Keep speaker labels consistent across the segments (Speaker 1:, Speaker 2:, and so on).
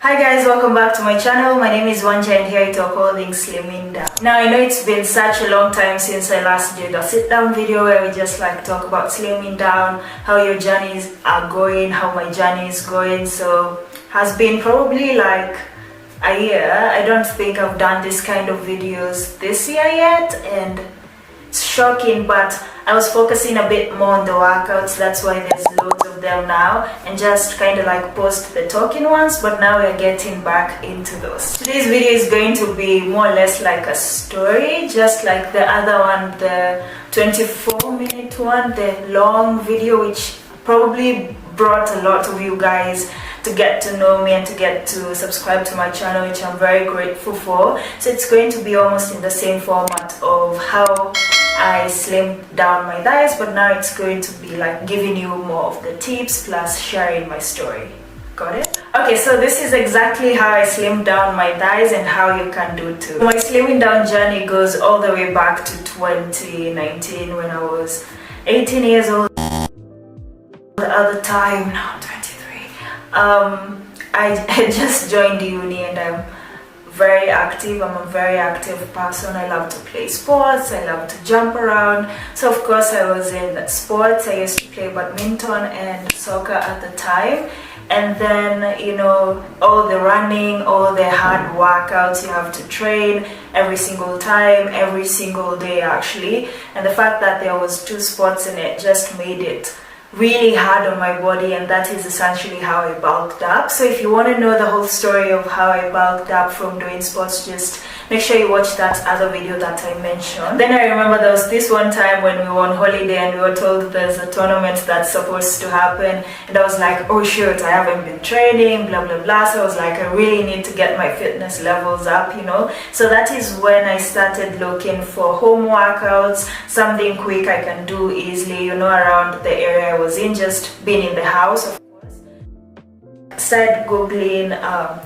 Speaker 1: Hi guys, welcome back to my channel. My name is Wanja and here I talk all things slimming down. Now I know it's been such a long time since I last did a sit down video where we just like talk about slimming down, how your journeys are going, how my journey is going. So has been probably like a year. I don't think I've done this kind of videos this year yet, and it's shocking, but I was focusing a bit more on the workouts. That's why there's loads of them now, and just kind of like post the talking ones, but now we're getting back into those. Today's video is going to be more or less like a story, just like the other one, the 24-minute one, the long video, which probably brought a lot of you guys to get to know me and to get to subscribe to my channel, which I'm very grateful for. So it's going to be almost in the same format of how I slimmed down my thighs, but now it's going to be like giving you more of the tips plus sharing my story. Got it? Okay, so this is exactly how I slimmed down my thighs and how you can do too. My slimming down journey goes all the way back to 2019 when I was 18 years old. The other time, now I'm 23. I just joined uni and I'm very active. I'm a very active person. I love to play sports. I love to jump around. So of course I was in sports. I used to play badminton and soccer at the time. And then, you know, all the running, all the hard workouts you have to train every single time, every single day actually. And the fact that there was 2 sports in it just made it really hard on my body, and that is essentially how I bulked up. So if you want to know the whole story of how I bulked up from doing sports, just make sure you watch that other video that I mentioned. Then I remember there was this one time when we were on holiday and we were told there's a tournament that's supposed to happen, and I was like, oh shoot, I haven't been training, blah blah blah. So I was like, I really need to get my fitness levels up, you know. So that is when I started looking for home workouts, something quick I can do easily, you know, around the area I was in, just being in the house, of course. Started googling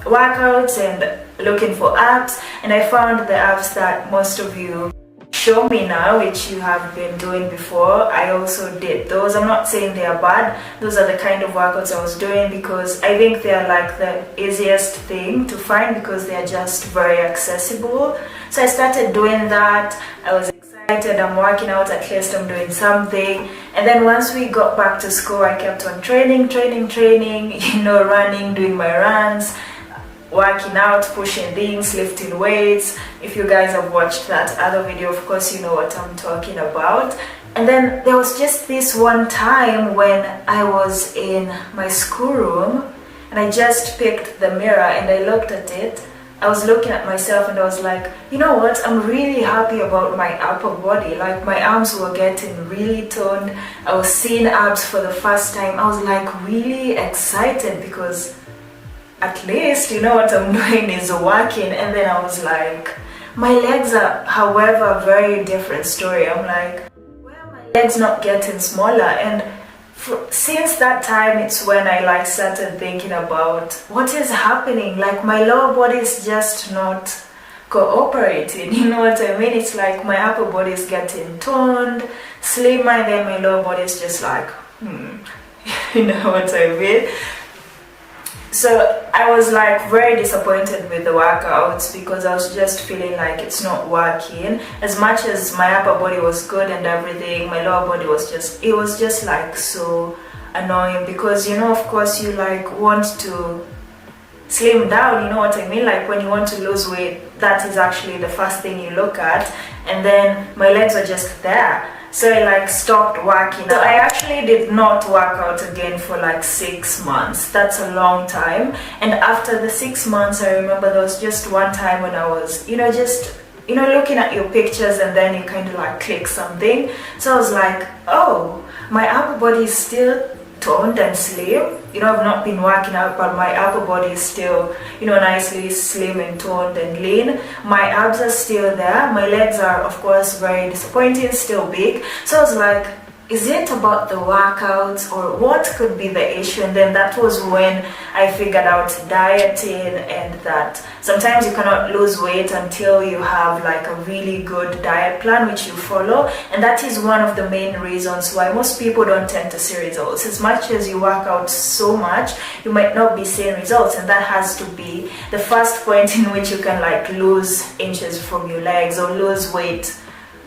Speaker 1: workouts and looking for apps, and I found the apps that most of you show me now, which you have been doing before. I also did those. I'm not saying they are bad. Those are the kind of workouts I was doing because I think they are like the easiest thing to find because they are just very accessible. So I started doing that. I was excited. I'm working out, at least I'm doing something. And then once we got back to school, I kept on training, you know, running, doing my runs, working out, pushing things, lifting weights. If you guys have watched that other video, of course you know what I'm talking about. And then there was just this one time when I was in my schoolroom and I just picked the mirror and I looked at it. I was looking at myself and I was like, you know what, I'm really happy about my upper body. Like my arms were getting really toned. I was seeing abs for the first time. I was like really excited because at least, you know, what I'm doing is working. And then I was like, my legs are, however, a very different story. I'm like, why are my legs not getting smaller? And since that time, it's when I like started thinking about what is happening. Like my lower body is just not cooperating, you know what I mean? It's like my upper body is getting toned, slimmer, and then my lower body is just like, you know what I mean? So I was like very disappointed with the workouts because I was just feeling like it's not working. As much as my upper body was good and everything, my lower body was just, it was just like so annoying because, you know, of course you like want to slim down, you know what I mean? Like when you want to lose weight, that is actually the first thing you look at. And then my legs were just there. So I like stopped working. So I actually did not work out again for like 6 months. That's a long time. And after the 6 months, I remember there was just one time when I was, you know, just, you know, looking at your pictures and then you kind of like click something. So I was like, oh, my upper body is still toned and slim. You know, I've not been working out, but my upper body is still, you know, nicely slim and toned and lean. My abs are still there. My legs are, of course, very disappointing, still big. So I was like, is it about the workouts or what could be the issue? And then that was when I figured out dieting, and that sometimes you cannot lose weight until you have like a really good diet plan which you follow. And that is one of the main reasons why most people don't tend to see results. As much as you work out so much, you might not be seeing results, and that has to be the first point in which you can like lose inches from your legs or lose weight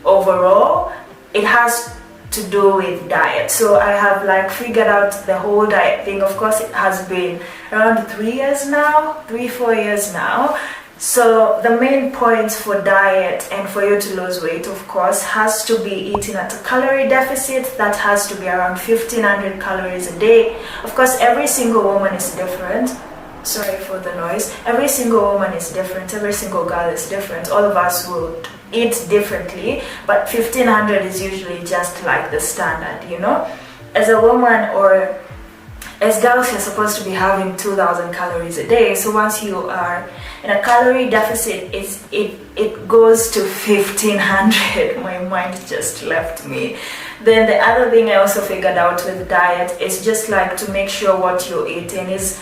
Speaker 1: overall. It has to do with diet. So I have like figured out the whole diet thing. Of course, it has been around 3 years now, 3-4 years now. So the main points for diet and for you to lose weight, of course, has to be eating at a calorie deficit. That has to be around 1500 calories a day. Of course, every single woman is different. Sorry for the noise. Every single woman is different. Every single girl is different. All of us would eat differently, but 1500 is usually just like the standard, you know. As a woman or as girls, you're supposed to be having 2000 calories a day. So once you are in a calorie deficit, it goes to 1500. My mind just left me. Then the other thing I also figured out with diet is just like to make sure what you're eating is,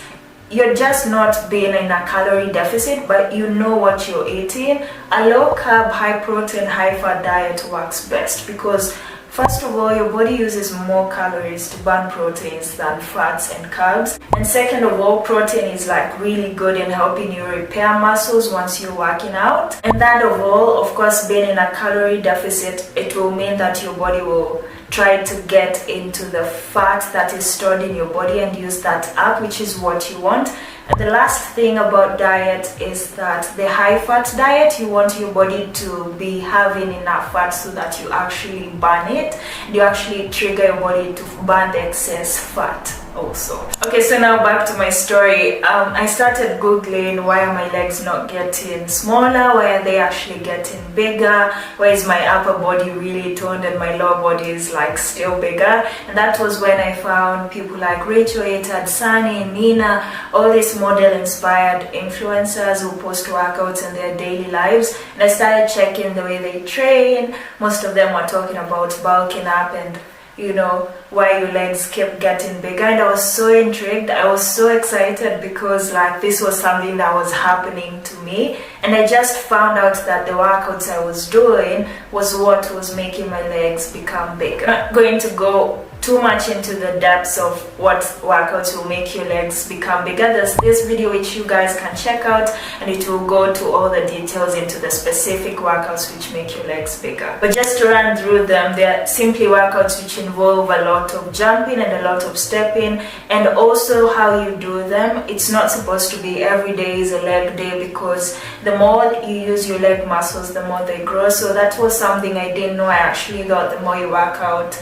Speaker 1: you're just not being in a calorie deficit, but you know what you're eating. A low carb, high protein, high fat diet works best because first of all, your body uses more calories to burn proteins than fats and carbs. And second of all, protein is like really good in helping you repair muscles once you're working out. And third of all, of course, being in a calorie deficit, it will mean that your body will try to get into the fat that is stored in your body and use that up, which is what you want. And the last thing about diet is that the high fat diet, you want your body to be having enough fat so that you actually burn it. You actually trigger your body to burn the excess fat also. Okay, so now back to my story. I started googling, why are my legs not getting smaller? Why are they actually getting bigger? Why is my upper body really toned and my lower body is like still bigger? And that was when I found people like Rachel Atad, Sunny, Nina, all these model inspired influencers who post workouts in their daily lives. And I started checking the way they train. Most of them were talking about bulking up and, you know, why your legs kept getting bigger. And I was so intrigued. I was so excited because like this was something that was happening to me. And I just found out that the workouts I was doing was what was making my legs become bigger. I'm not going to go too much into the depths of what workouts will make your legs become bigger. There's this video which you guys can check out, and it will go to all the details into the specific workouts which make your legs bigger. But just to run through them, they're simply workouts which involve a lot of jumping and a lot of stepping, and also how you do them. It's not supposed to be every day is a leg day, because the more you use your leg muscles, the more they grow. So that was something I didn't know. I actually thought the more you work out,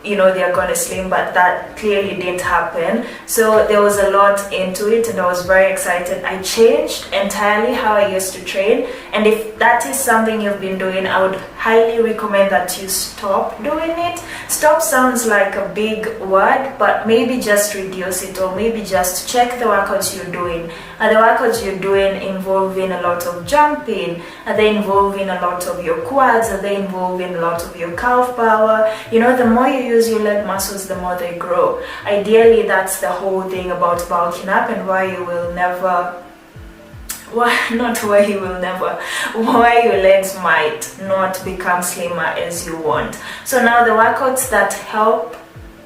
Speaker 1: you know, they're gonna slim, but that clearly didn't happen. So there was a lot into it, and I was very excited. I changed entirely how I used to train, and if that is something you've been doing, I would highly recommend that you stop doing it. Stop sounds like a big word, but maybe just reduce it, or maybe just check the workouts you're doing. Are the workouts you're doing involving a lot of jumping? Are they involving a lot of your quads? Are they involving a lot of your calf power? You know, the more you use your leg muscles, the more they grow. Ideally, that's the whole thing about bulking up, and why your legs might not become slimmer as you want. So now the workouts that help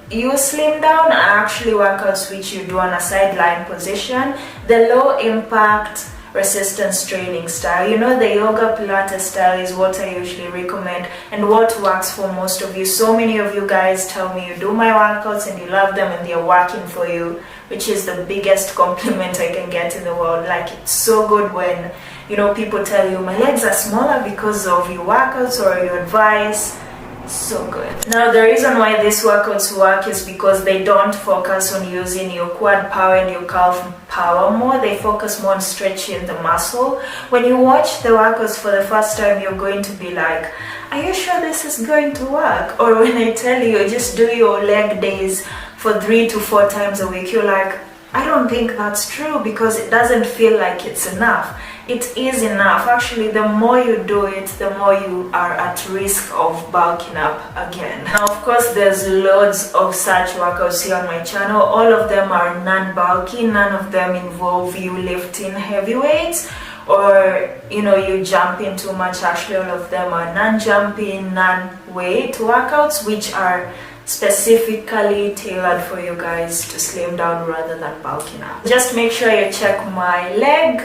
Speaker 1: you slim down are actually workouts which you do on a sideline position. The low impact resistance training style, you know, the yoga pilates style is what I usually recommend and what works for most of you. So many of you guys tell me you do my workouts and you love them and they're working for you, which is the biggest compliment I can get in the world. Like, it's so good when, you know, people tell you my legs are smaller because of your workouts or your advice. So good. Now the reason why these workouts work is because they don't focus on using your quad power and your calf power more. They focus more on stretching the muscle. When you watch the workouts for the first time, you're going to be like, are you sure this is going to work? Or when I tell you just do your leg days for 3 to 4 times a week, you're like, I don't think that's true, because it doesn't feel like it's enough. It is enough. Actually, the more you do it, the more you are at risk of bulking up again. Now, of course, there's loads of such workouts here on my channel. All of them are non-bulky. None of them involve you lifting heavy weights or you jumping too much. Actually, all of them are non-jumping, non-weight workouts, which are specifically tailored for you guys to slim down rather than bulking up. Just make sure you check my leg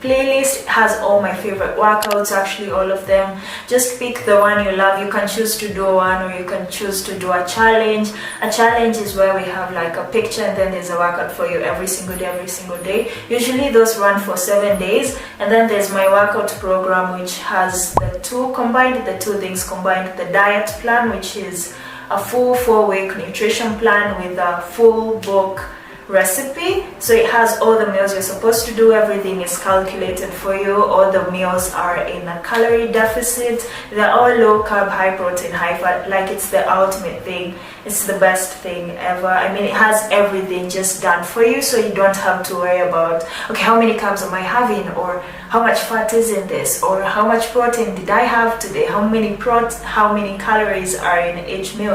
Speaker 1: playlist. It has all my favorite workouts, actually all of them. Just pick the one you love. You can choose to do one, or you can choose to do a challenge. A challenge is where we have like a picture and then there's a workout for you every single day. Usually those run for 7 days, and then there's my workout program, which has the two things combined: the diet plan, which is a full 4-week nutrition plan with a full book recipe. So it has all the meals you're supposed to do. Everything is calculated for you. All the meals are in a calorie deficit. They're all low carb, high protein, high fat. Like, it's the ultimate thing. It's the best thing ever. I mean, it has everything just done for you, so you don't have to worry about, okay, how many carbs am I having, or how much fat is in this, or how much protein did I have today, how many calories are in each meal.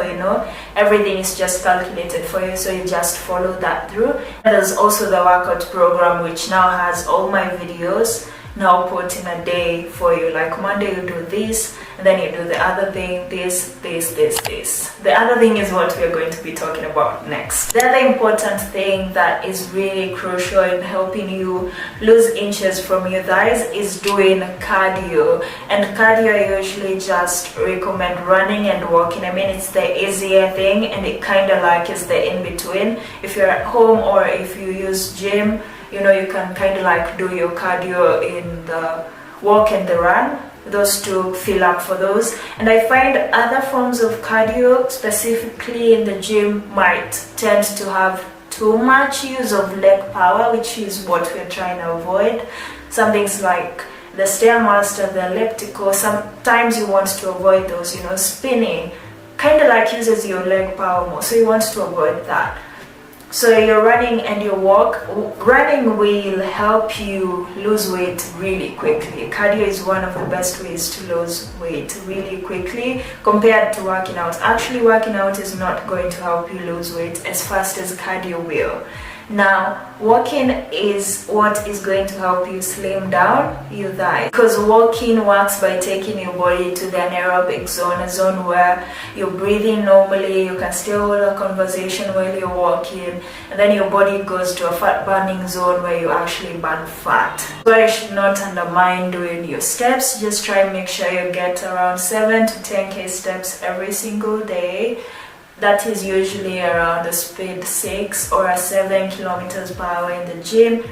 Speaker 1: Everything is just calculated for you, so you just follow that through. And there's also the workout program, which now has all my videos now put in a day for you. Like, Monday you do this, and then you do the other thing, this. The other thing is what we're going to be talking about next. The other important thing that is really crucial in helping you lose inches from your thighs is doing cardio. And cardio, I usually just recommend running and walking. I mean, it's the easier thing, and it kind of like is the in-between. If you're at home or if you use gym, you can kind of like do your cardio in the walk and the run. Those two fill up for those. And I find other forms of cardio, specifically in the gym, might tend to have too much use of leg power, which is what we're trying to avoid. Some things like the Stairmaster, the elliptical, sometimes you want to avoid those. Spinning kind of like uses your leg power more, so you want to avoid that. So you're running and you walk. Running will help you lose weight really quickly. Cardio is one of the best ways to lose weight really quickly compared to working out. Actually, working out is not going to help you lose weight as fast as cardio will. Now, walking is what is going to help you slim down your thighs, because walking works by taking your body to the anaerobic zone, a zone where you're breathing normally, you can still hold a conversation while you're walking, and then your body goes to a fat burning zone where you actually burn fat. So you should not undermine doing your steps. Just try and make sure you get around 7 to 10k steps every single day. That is usually around a speed 6 or a 7 kilometers per hour in the gym.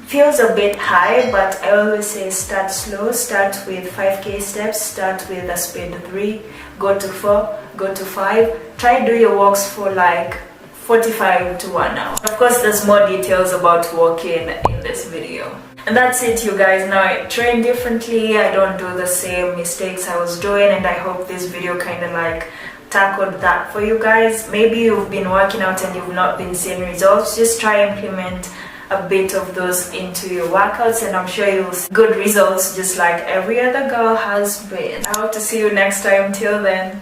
Speaker 1: Feels a bit high, but I always say start slow. Start with 5k steps, start with a speed 3, go to 4, go to 5. Try do your walks for like 45 to 1 hour. Of course, there's more details about walking in this video. And that's it, you guys. Now I train differently. I don't do the same mistakes I was doing, and I hope this video kind of like tackled that for you guys. Maybe you've been working out and you've not been seeing results. Just try implement a bit of those into your workouts, and I'm sure you'll see good results just like every other girl has been. I hope to see you next time. Till then,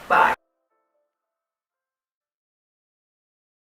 Speaker 1: bye.